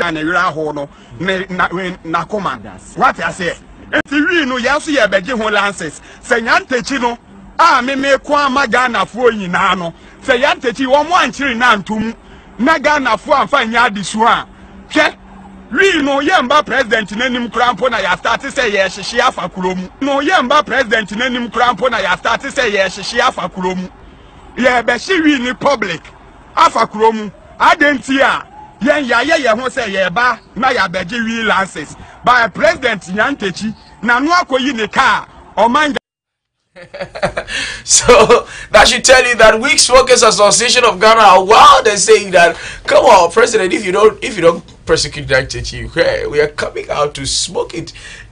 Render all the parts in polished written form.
na wira ho no na koma what I say enti wi no ya so ye beje ho lances se nyantechi no a me ko amaga na fo nyina no se yantechi wo mo anchiri na ntum na Ghana fo amfa nya adisu a hwe wi no yemba president nanim krampo na ya start say ye hyehye afa kurom no yemba president nanim krampo na ya start say ye hyehye afa kurom ye be shi wi ni public afa kurom adenti a yen ya ye ho say ye ba na ya beje wi lances by president nyantechi na no akoyi ne car oman. So that should tell you that Weak Smokers Association of Ghana are wild and saying that, come on, President, if you don't persecute that church, we are coming out to smoke it.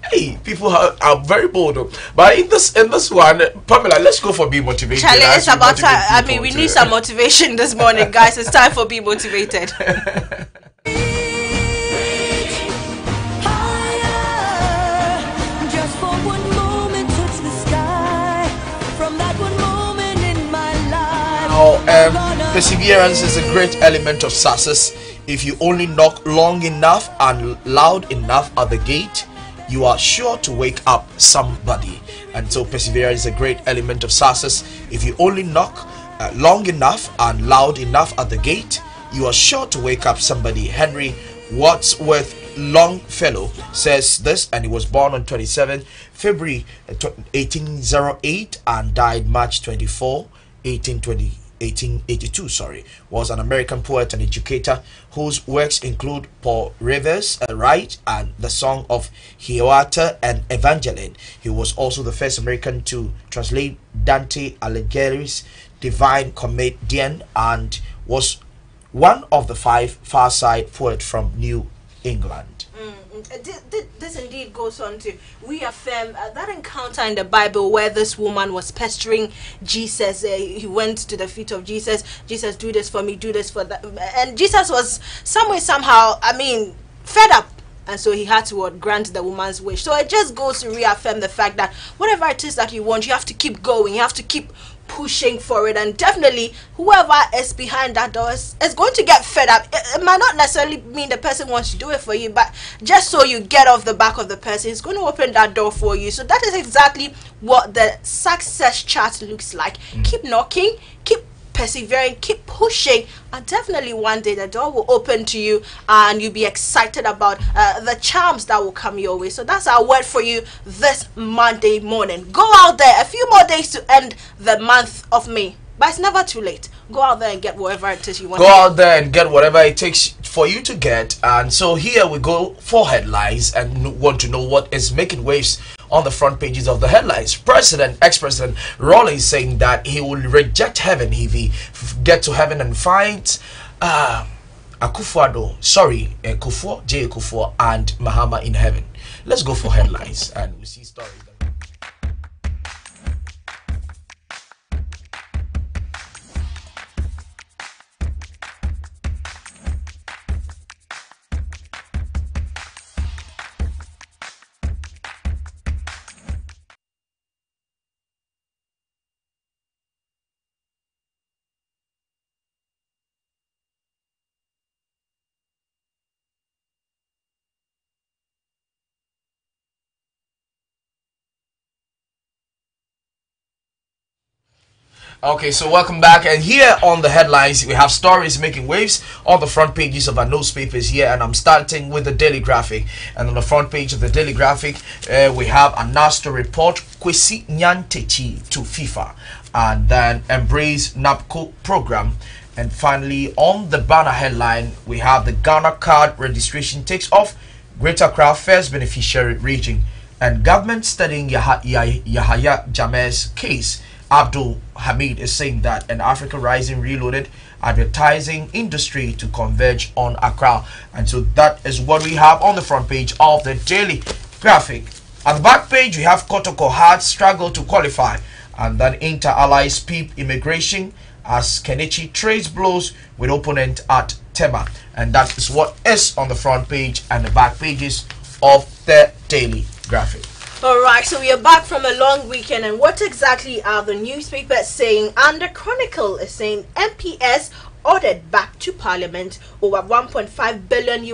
Hey, people are very bold. But in this one, Pamela, let's go for Be Motivated. Charlie, it's about time. I mean, we need some motivation this morning, guys. It's time for Be Motivated. Perseverance is a great element of success. If you only knock long enough and loud enough at the gate, you are sure to wake up somebody. And so perseverance is a great element of success. If you only knock long enough and loud enough at the gate, you are sure to wake up somebody. Henry Wadsworth Longfellow says this, and he was born on 27 February 1808 and died March 24, 1882, was an American poet and educator whose works include Paul Revere Wright and the Song of Hiawatha and Evangeline. He was also the first American to translate Dante Alighieri's Divine Comedian and was one of the 5 Far Side poets from New England. This indeed goes on to reaffirm that encounter in the Bible where this woman was pestering Jesus. He went to the feet of Jesus. Jesus, do this for me, do this for that. And Jesus was somehow, fed up. And so he had to grant the woman's wish. So it just goes to reaffirm the fact that whatever it is that you want, you have to keep going. You have to keep pushing for it, and definitely whoever is behind that door is going to get fed up. It might not necessarily mean the person wants to do it for you, but just so you get off the back of the person, it's going to open that door for you. So that is exactly what the success chart looks like. Keep knocking, keep persevering, keep pushing, and definitely one day the door will open to you and you'll be excited about the charms that will come your way. So that's our word for you this Monday morning. Go out there, a few more days to end the month of May, but it's never too late. Go out there and get whatever it is you want. Go out there and get whatever it takes for you to get. And so here we go for headlines and want to know what is making waves on the front pages of the headlines. Ex-President Rawlings saying that he will reject heaven if he get to heaven and finds Akufo-Addo, J. Akufo and Mahama in heaven. Let's go for headlines and we see stories. Okay, so welcome back, and here on the headlines we have stories making waves on the front pages of our newspapers here, and I'm starting with the Daily Graphic. And on the front page of the Daily Graphic we have a NASTO report, Kwesi Nyantechi to FIFA, and then embrace NAPCO program. And finally on the banner headline we have the Ghana card registration takes off, Greater Accra first beneficiary region, and government studying Yahya Jammeh's case. Abdul Hamid is saying that an Africa Rising Reloaded advertising industry to converge on Accra. And so that is what we have on the front page of the Daily Graphic. At the back page we have Kotoko hard struggle to qualify, and then Inter-Allies PEEP immigration as Kenichi trades blows with opponent at Tema. And that is what is on the front page and the back pages of the Daily Graphic. Alright, so we are back from a long weekend, and what exactly are the newspapers saying? And the Chronicle is saying MPS ordered back to Parliament over $1.5 billion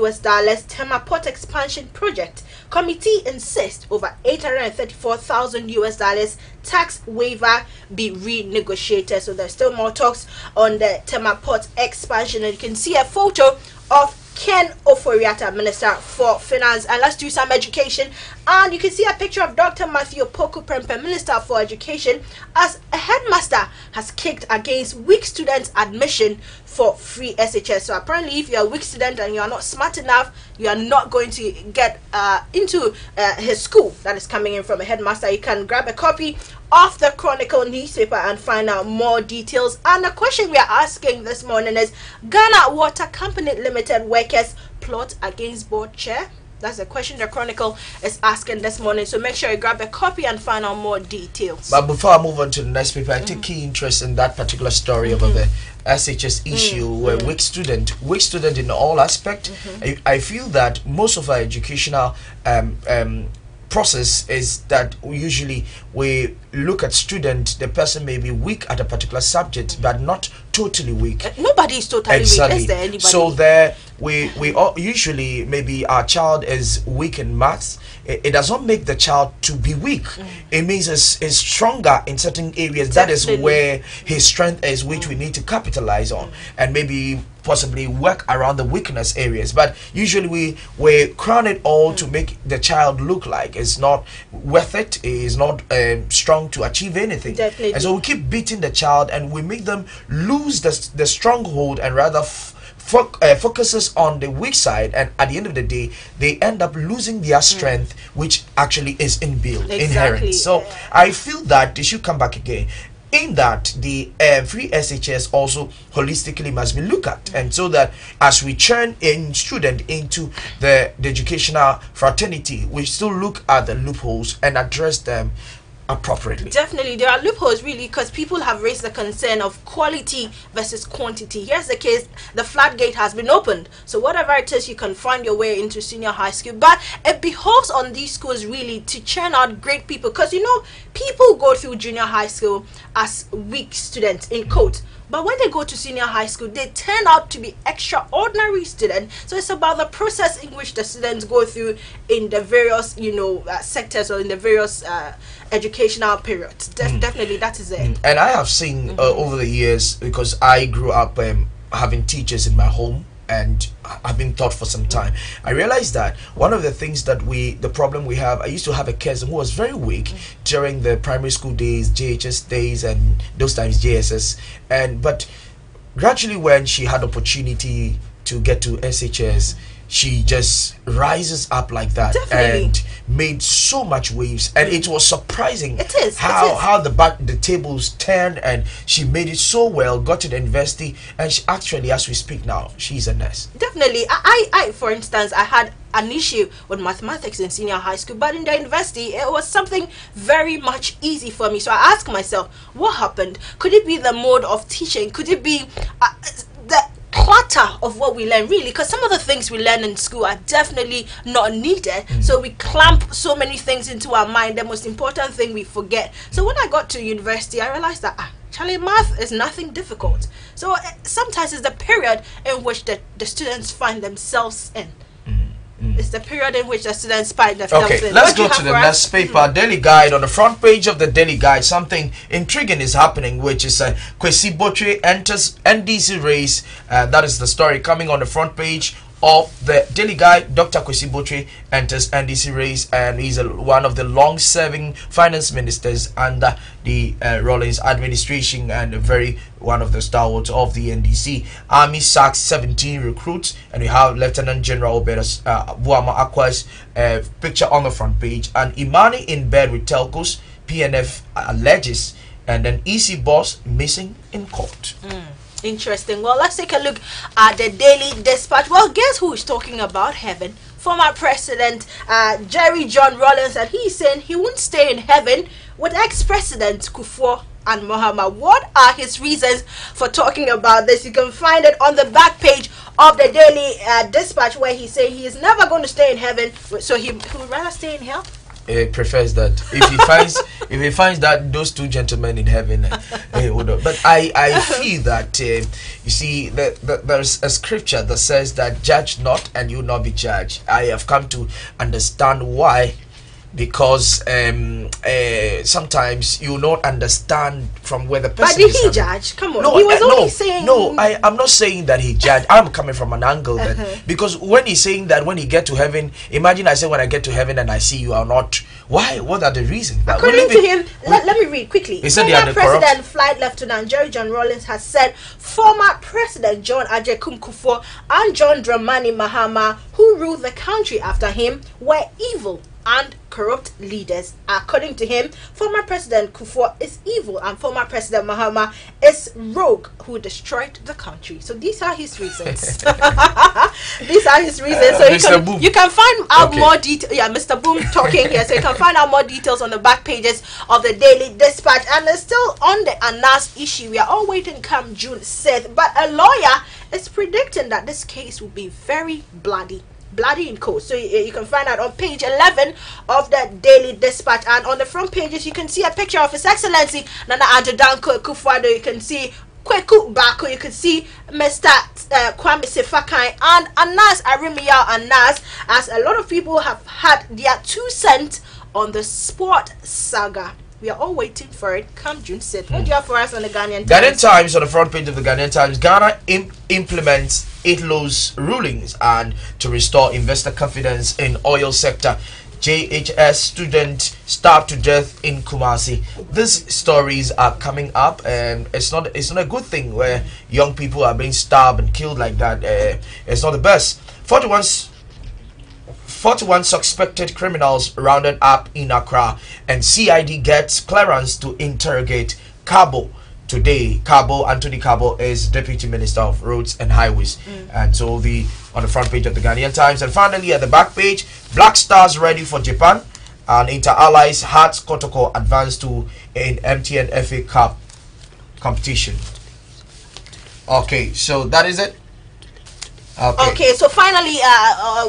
Tema Port expansion project. Committee insists over $834,000 tax waiver be renegotiated. So there's still more talks on the Tema Port expansion, and you can see a photo of Ken Oforiatta, Minister for Finance. And let's do some education. And you can see a picture of Dr. Matthew Poku Prempeh, Minister for Education, as a headmaster has kicked against weak students' admission for free SHS. So apparently, if you're a weak student and you are not smart enough, you are not going to get into his school that is coming in from a headmaster. You can grab a copy of the Chronicle newspaper and find out more details. And the question we are asking this morning is, Ghana Water Company Limited workers plot against board chair? That's the question the Chronicle is asking this morning. So make sure you grab a copy and find out more details. But before I move on to the next paper, I take key interest in that particular story about the SHS issue, where weak student in all aspect. I feel that most of our educational process is that usually we look at student, the person may be weak at a particular subject, but not totally weak. Nobody is totally weak. Is there anybody? So there we all, usually maybe our child is weak in maths. It does not make the child to be weak. It means is stronger in certain areas. Definitely. That is where his strength is, which we need to capitalize on, and maybe possibly work around the weakness areas. But usually we crown it all to make the child look like it's not worth it, is not strong to achieve anything. Definitely. And so we keep beating the child, and we make them lose the stronghold, and rather focuses on the weak side, and at the end of the day they end up losing their strength, which actually is inbuilt, inherent. So I feel that they should come back again, in that the free SHS also holistically must be looked at, and so that as we churn in student into the educational fraternity, we still look at the loopholes and address them appropriately. Definitely, there are loopholes really, because people have raised the concern of quality versus quantity. Here's the case: the floodgate has been opened, so whatever it is, you can find your way into senior high school. But it behoves on these schools really to churn out great people, because you know, people go through junior high school as weak students in quotes, but when they go to senior high school, they turn out to be extraordinary students. So it's about the process in which the students go through in the various, sectors, or in the various educational periods. Definitely, that is it. And I have seen over the years, because I grew up having teachers in my home, and I've been taught for some time. I realized that one of the things that the problem we have, I used to have a cousin who was very weak during the primary school days, JHS days, and those times JSS, but gradually when she had opportunity to get to SHS, she just rises up like that. Definitely. And made so much waves, and it was surprising how how the tables turned, and she made it so well, got to the university, and she actually, as we speak now, she's a nurse. Definitely. I for instance, I had an issue with mathematics in senior high school, but in the university it was something very much easy for me. So I asked myself, what happened? Could it be the mode of teaching? Could it be the clutter of what we learn, really? Because some of the things we learn in school are definitely not needed, so we clamp so many things into our mind. The most important thing we forget. So when I got to university, I realized that Charlie, math is nothing difficult. So sometimes it's the period in which the students find themselves in. It's the period in which the students find themselves in. Okay, let's go to the next paper. Daily Guide. On the front page of the Daily Guide, something intriguing is happening, which is Kwesi Botwe enters NDC race. That is the story coming on the front page of the Daily Guide. Dr. Kwesi Botwe enters NDC race, and he's one of the long-serving finance ministers under the Rawlings administration, and one of the stalwarts of the NDC. Army sacks 17 recruits, and we have Lieutenant General Obedas Buama Akwa's picture on the front page. And Imani in bed with telcos, PNF alleges, and an EC boss missing in court. Interesting. Well, let's take a look at the Daily Dispatch. Well, guess who is talking about heaven? Former President Jerry John Rawlings, and he's saying he won't stay in heaven with ex-presidents Kufuor and Mahama. What are his reasons for talking about this? You can find it on the back page of the Daily Dispatch, where he said he is never going to stay in heaven, so he would rather stay in hell. prefers that. If he finds that those two gentlemen in heaven, but I feel that you see that there's a scripture that says that judge not and you will not be judged. I have come to understand why. Because sometimes you not understand from where the person But did is he coming. judge? Come on. No, He was only no, saying... no. I'm not saying that he judged. I'm coming from an angle that because when he's saying that when he get to heaven, imagine I say when I get to heaven and I see you are not. Why? What are the reasons? But according to him, let me read quickly. He said they are Former the President corrupt. Flight Lieutenant Jerry John Rawlings has said former President John Agyekum Kufuor and John Dramani Mahama, who ruled the country after him, were evil and corrupt leaders. According to him, former President Kufuor is evil and former President Mahama is rogue who destroyed the country. So these are his reasons. These are his reasons. So you can find out more details. Yeah, Mr. Boom talking here. So you can find out more details on the back pages of the Daily Dispatch. And it's still on the Anas issue. We are all waiting come June 6th. But a lawyer is predicting that this case will be very bloody in court. So you can find out on page 11 of the Daily Dispatch, and on the front pages you can see a picture of His Excellency Nana Addo Dankwa Akufo-Addo. You can see Kweku Bako, you can see Mr. Kwame Sefakai and Anas Arimiyao Anas, as a lot of people have had their 2 cents on the sport saga. We are all waiting for it come June 6th. What do you have for us on the Ghanaian Times? Ghanaian Times, on the front page of the Ghanaian Times, Ghana implements ITLO's rulings and to restore investor confidence in oil sector. JHS student starved to death in Kumasi. These stories are coming up, and it's not a good thing where young people are being starved and killed like that. It's not the best. 41 suspected criminals rounded up in Accra, and CID gets clearance to interrogate Cabo today. Anthony Cabo is Deputy Minister of Roads and Highways, and so on the front page of the Ghanaian Times. And finally, at the back page, Black Stars ready for Japan, and Inter-Allies Hearts Kotoko advance to an MTN FA Cup competition. Okay, so that is it. Okay, so finally,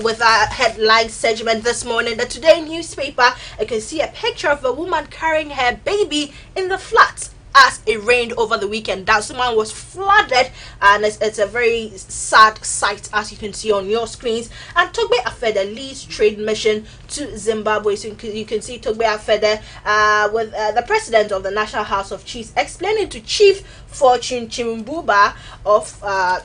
with our headline segment this morning, the Today newspaper, you can see a picture of a woman carrying her baby in the floods as it rained over the weekend. That woman was flooded, and it's a very sad sight, as you can see on your screens. And Togbe Afede leads trade mission to Zimbabwe. So you can see Togbe Afede with the president of the National House of Chiefs explaining to Chief Fortune Chimbuba of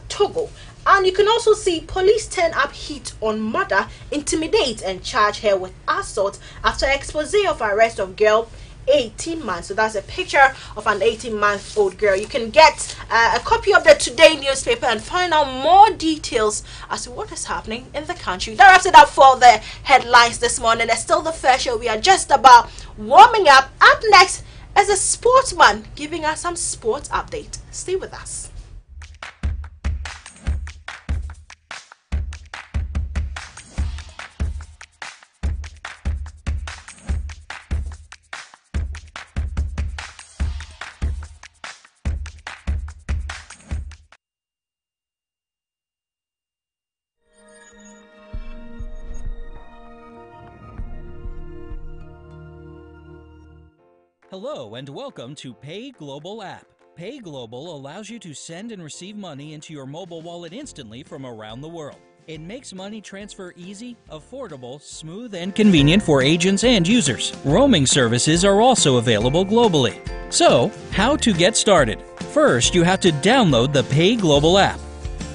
Togo. And you can also see police turn up heat on mother, intimidate and charge her with assault after expose of arrest of girl 18 months. So that's a picture of an 18-month-old girl. You can get a copy of the Today newspaper and find out more details as to what is happening in the country. That wraps it up for the headlines this morning. It's still the first show. We are just about warming up. Up next is a sportsman giving us some sports update. Stay with us. Hello and welcome to Pay Global app. Pay Global allows you to send and receive money into your mobile wallet instantly from around the world. It makes money transfer easy, affordable, smooth, and convenient for agents and users. Roaming services are also available globally. So, how to get started? First, you have to download the Pay Global app.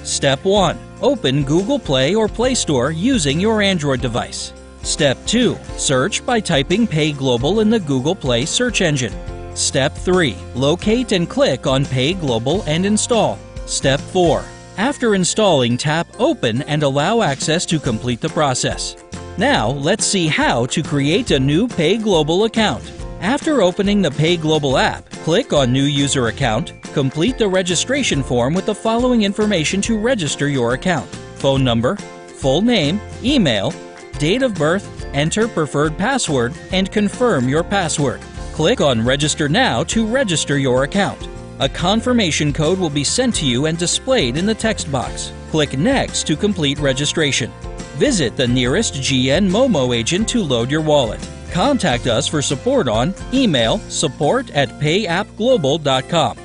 Step 1. Open Google Play or Play Store using your Android device. Step 2. Search by typing Pay Global in the Google Play search engine. Step 3. Locate and click on Pay Global and install. Step 4. After installing, tap Open and allow access to complete the process. Now, let's see how to create a new Pay Global account. After opening the Pay Global app, click on New User Account. Complete the registration form with the following information to register your account: phone number, full name, email, date of birth, enter preferred password, and confirm your password. Click on Register Now to register your account. A confirmation code will be sent to you and displayed in the text box. Click Next to complete registration. Visit the nearest GN Momo agent to load your wallet. Contact us for support on email support@payappglobal.com.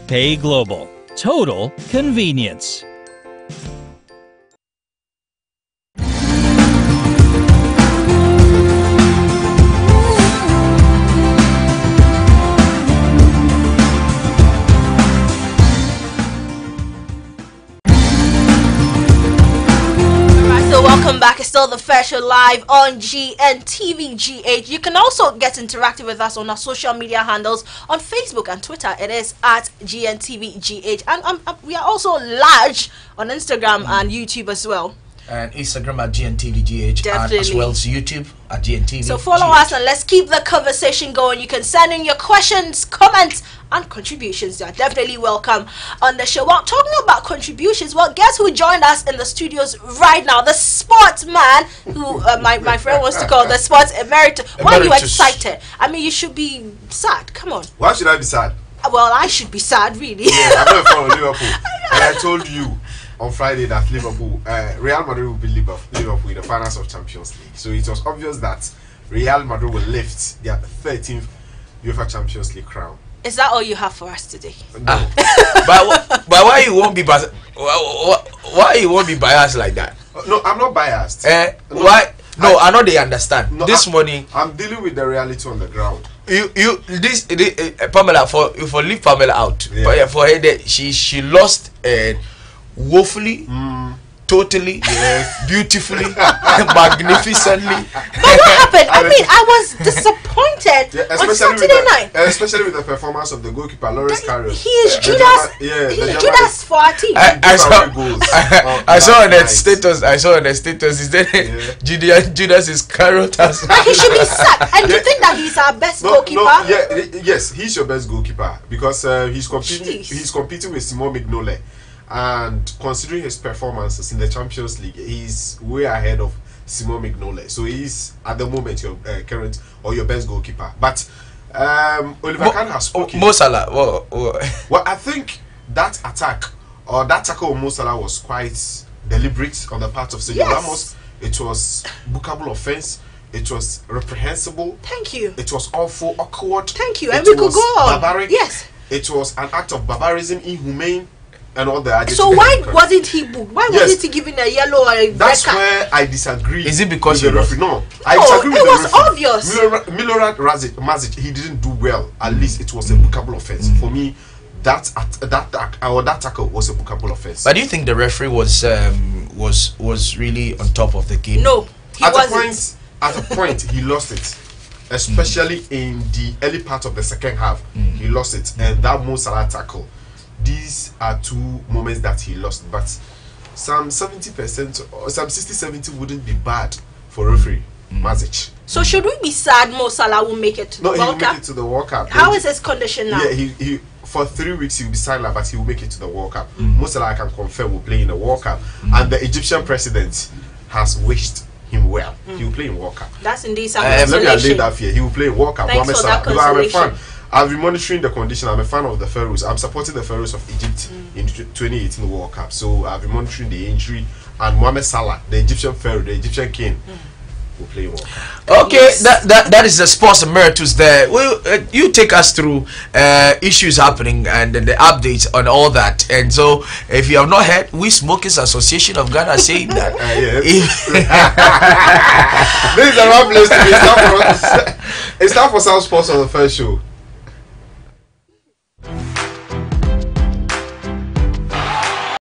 Pay Global. Total convenience. Welcome back. It's still the Fair Show live on GNTV GH. You can also get interactive with us on our social media handles on Facebook and Twitter. It is at GNTV GH, and we are also large on Instagram and YouTube as well. And Instagram at GNTV GH, and as well as YouTube at GNTV. So follow us and let's keep the conversation going. You can send in your questions, comments, and contributions. They are definitely welcome on the show. Well, talking about contributions, well, guess who joined us in the studios right now? The sports man, who my friend wants to call the sports emeritus. Why are you excited? I mean, you should be sad. Come on. Why should I be sad? Well, I should be sad, really. Yeah, I'm not from Liverpool, and I told you on Friday that Liverpool, Real Madrid will be Liverpool in the finals of Champions League. So it was obvious that Real Madrid will lift their 13th UEFA Champions League crown. Is that all you have for us today? No. But why you won't be why you won't be biased like that? No, I'm not biased. Why? No, I know they understand. No, this morning I'm dealing with the reality on the ground. Pamela, for leave Pamela out. Yeah. But for her, she lost woefully, totally, beautifully, magnificently. But what happened? I mean, I was disappointed on Saturday night. Especially with the performance of the goalkeeper, Loris Karius. He is Judas. He's Judas for our team. I saw on the status. Is that Judas is carrot? And he should be sacked. And you think that he's our best goalkeeper? Yes, he's your best goalkeeper because he's competing with Simon Mignolet. And considering his performances in the Champions League, he's way ahead of Simon Mignolet. So he's at the moment your current or your best goalkeeper. But Oliver Kahn has spoken. Mo Salah. Well, I think that attack or that tackle of Mo Salah was quite deliberate on the part of Sergio Ramos. It was bookable offense. It was reprehensible. Thank you. It was awful, awkward. Thank you. And we could go on. Barbaric. Yes. It was an act of barbarism, inhumane. And all the adjectives. So why wasn't he booked? Why wasn't he given a yellow or a red card? That's where I disagree. Is it because with the referee? No, I disagree with it the was referee. obvious. Milorad Mazic, he didn't do well. At least it was a bookable offense. For me, that tackle was a bookable offense. But do you think the referee was really on top of the game? No, he wasn't. At a point, he lost it. Especially in the early part of the second half, he lost it. And that Mo Salah tackle. These are two moments that he lost, but some 70% or some 60-70 wouldn't be bad for referee Mazic. So should we be sad Mo Salah will make it to the World Cup? No, he will make it to the World Cup. How is his condition now? Yeah, he for 3 weeks he'll be silent, but he will make it to the World Cup. Mo Salah, I can confirm, will play in the World Cup, and the Egyptian president has wished him well. He will play in World Cup. That's indeed some Let me consolation. lay that fear. He will play in World Cup. Thanks for that Because I'm a consolation. fan. I've been monitoring the condition. I'm a fan of the Pharaohs. I'm supporting the Pharaohs of Egypt in 2018 World Cup. So I've been monitoring the injury. And Mohamed Salah, the Egyptian Pharaoh, the Egyptian king, will play World Cup. Okay, yes. that is the sports emeritus there. Well, you take us through issues happening and the updates on all that. And so, if you have not heard, we Smokers Association of Ghana saying that. This is the wrong place to be. It's time for South Sports on the first show.